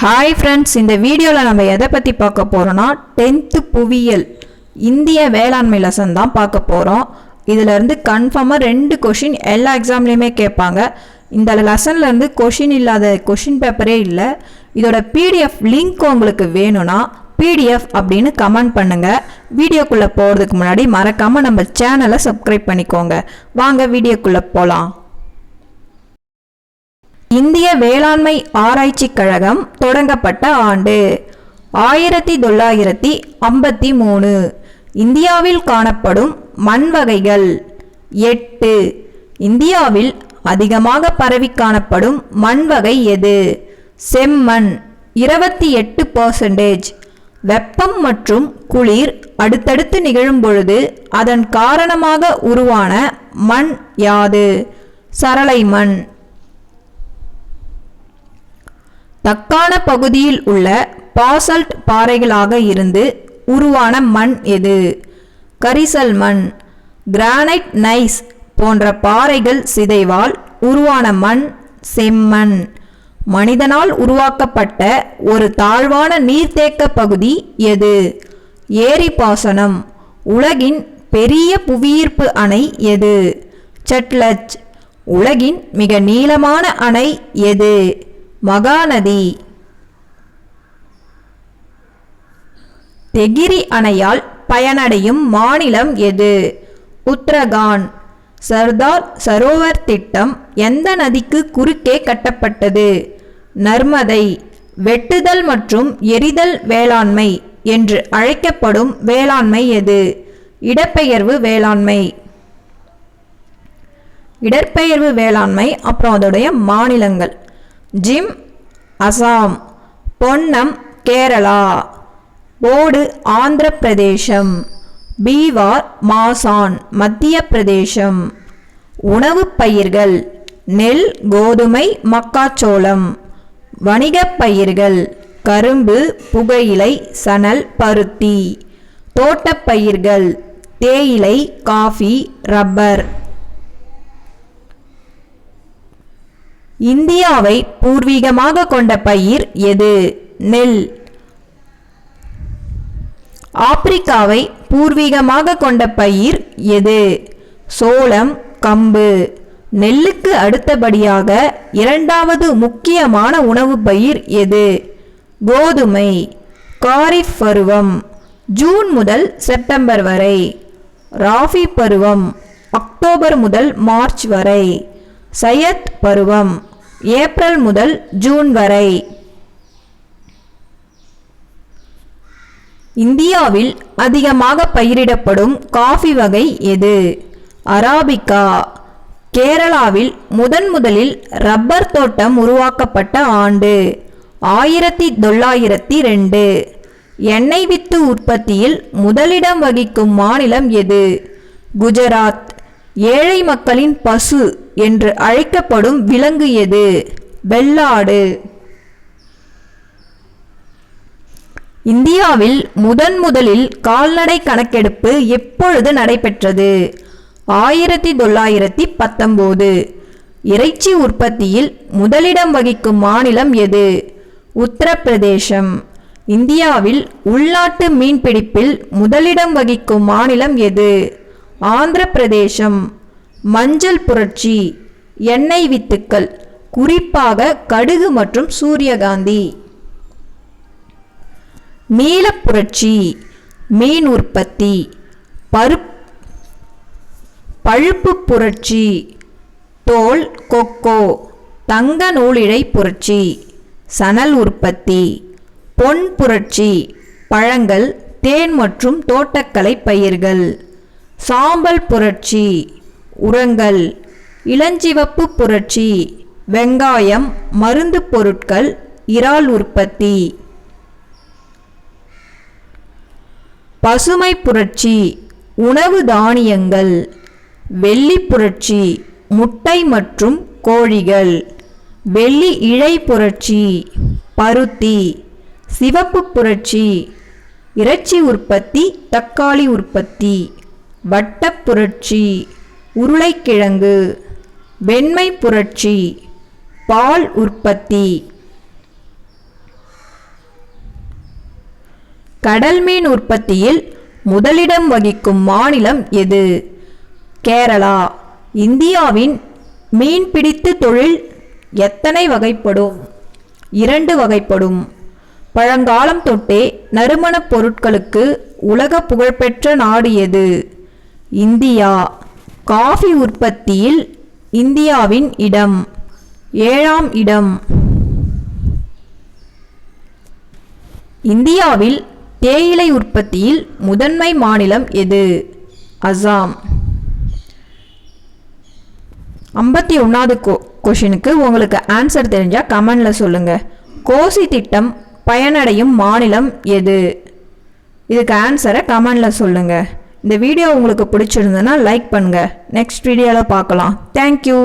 Hi friends, இந்த வீடியோவில் நம்ம எதை பற்றி பார்க்க போகிறோன்னா 10th புவியியல் இந்திய வேளாண்மை லெசன் தான் பார்க்க போகிறோம். இதிலேருந்து கன்ஃபார்மாக 2 கொஷின் எல்லா எக்ஸாம்லேயுமே கேட்பாங்க. இந்த லெசன்லேருந்து கொஷின் இல்லாத கொஷின் பேப்பரே இல்லை. இதோட பிடிஎஃப் லிங்க் உங்களுக்கு வேணும்னா பிடிஎஃப் அப்படின்னு கமெண்ட் பண்ணுங்கள். வீடியோக்குள்ளே போகிறதுக்கு முன்னாடி மறக்காமல் நம்ம சேனலை சப்ஸ்கிரைப் பண்ணிக்கோங்க. வாங்க வீடியோக்குள்ளே போகலாம். இந்திய வேளாண்மை ஆராய்ச்சி கழகம் தொடங்கப்பட்ட ஆண்டு 1953. இந்தியாவில் காணப்படும் மண் வகைகள் 8. இந்தியாவில் அதிகமாக பரவி காணப்படும் மண் வகை எது? செம்மண் 28%. வெப்பம் மற்றும் குளிர் அடுத்தடுத்து நிகழும் பொழுது அதன் காரணமாக உருவான மண் யாது? சரளை மண். தக்கான பகுதியில் உள்ள பாசல்ட் பாறைகளாக இருந்து உருவான மண் எது? கரிசல் மண். கிரானைட் நைஸ் போன்ற பாறைகள் சிதைவால் உருவான மண் செம்மண். மனிதனால் உருவாக்கப்பட்ட ஒரு தாழ்வான நீர்த்தேக்க பகுதி எது? ஏரி பாசனம். உலகின் பெரிய புவியீர்ப்பு அணை எது? சட்லஜ். உலகின் மிக நீளமான அணை எது? மகாநதி. தெகிரி அணையால் பயனடையும் மாநிலம் எது? உத்தரகாண்ட். சர்தார் சரோவர் திட்டம் எந்த நதிக்கு குறுக்கே கட்டப்பட்டது? நர்மதை. வெட்டுதல் மற்றும் எரிதல் வேளாண்மை என்று அழைக்கப்படும் வேளாண்மை எது? இடப்பெயர்வு வேளாண்மை. இடப்பெயர்வு வேளாண்மை. அப்புறம் அதோடைய மாநிலங்கள்: ஜிம் அசாம், பொன்னம் கேரளா, போடு ஆந்திர பிரதேசம், பீவார் மாசான் மத்திய பிரதேசம். உணவு பயிர்கள்: நெல், கோதுமை, மக்காச்சோளம். வணிகப் பயிர்கள்: கரும்பு, புகையிலை, சணல், பருத்தி. தோட்டப்பயிர்கள்: தேயிலை, காஃபி, ரப்பர். இந்தியாவை பூர்வீகமாக கொண்ட பயிர் எது? நெல். ஆப்பிரிக்காவை பூர்வீகமாக கொண்ட பயிர் எது? சோளம், கம்பு. நெல்லுக்கு அடுத்தபடியாக இரண்டாவது முக்கியமான உணவு பயிர் எது? கோதுமை. காரிஃப் பருவம் ஜூன் முதல் செப்டம்பர் வரை. ராபி பருவம் அக்டோபர் முதல் மார்ச் வரை. சையத் பருவம் ஏப்ரல் முதல் ஜூன் வரை. இந்தியாவில் அதிகமாக பயிரிடப்படும் காஃபி வகை எது? அராபிகா. கேரளாவில் முதலில் ரப்பர் தோட்டம் உருவாக்கப்பட்ட ஆண்டு 1902. எண்ணெய் வித்து உற்பத்தியில் முதலிடம் வகிக்கும் மாநிலம் எது? குஜராத். ஏழை மக்களின் பசு என்று அழைக்கப்படும் விலங்கு எது? வெள்ளாடு. இந்தியாவில் முதலில் கால்நடை கணக்கெடுப்பு எப்பொழுது நடைபெற்றது? 1919. இறைச்சி உற்பத்தியில் முதலிடம் வகிக்கும் மாநிலம் எது? உத்தரப்பிரதேசம். இந்தியாவில் உள்நாட்டு மீன்பிடிப்பில் முதலிடம் வகிக்கும் மாநிலம் எது? ஆந்திர பிரதேசம். மஞ்சள் புரட்சி. எண்ணெய் வித்துக்கள், குறிப்பாக கடுகு மற்றும் சூரியகாந்தி. நீல புரட்சி. மீன் உற்பத்தி. பழுப்பு புரட்சி. தோல், கொக்கோ. தங்க நூலிழை புரட்சி. சணல் உற்பத்தி. பொன் புரட்சி. பழங்கள், தேன் மற்றும் தோட்டக்கலை பயிர்கள். சாம்பல் புரட்சி. உரங்கள். இளஞ்சிவப்பு புரட்சி. வெங்காயம், மருந்து பொருட்கள், இறால் உற்பத்தி. பசுமை புரட்சி. உணவு தானியங்கள். வெள்ளி புரட்சி. முட்டை மற்றும் கோழிகள். வெள்ளி இழை புரட்சி. பருத்தி. சிவப்பு புரட்சி. இறைச்சி உற்பத்தி, தக்காளி உற்பத்தி. வட்டப் புரட்சி. உருளைக்கிழங்கு. வெண்மை புரட்சி. பால் உற்பத்தி. கடல் மீன் உற்பத்தியில் முதலிடம் வகிக்கும் மாநிலம் எது? கேரளா. இந்தியாவின் மீன்பிடித்து தொழில் எத்தனை வகைப்படும்? 2 வகைப்படும். பழங்காலம் தொட்டே நறுமணப் பொருட்களுக்கு உலக புகழ்பெற்ற நாடு எது? இந்தியா. காஃபி உற்பத்தியில் இந்தியாவின் இடம் 7ஆம் இடம். இந்தியாவில் தேயிலை உற்பத்தியில் முதன்மை மாநிலம் எது? அசாம். 51வது கொஷினுக்கு உங்களுக்கு ஆன்சர் தெரிஞ்சால் கமெண்டில் சொல்லுங்கள். கோசி திட்டம் பயனடையும் மாநிலம் எது? இதுக்கு ஆன்சரை கமெண்டில் சொல்லுங்கள். இந்த வீடியோ உங்களுக்கு பிடிச்சிருந்ததுன்னா லைக் பண்ணுங்கள். நெக்ஸ்ட் வீடியோவில் பார்க்கலாம். தேங்க்யூ.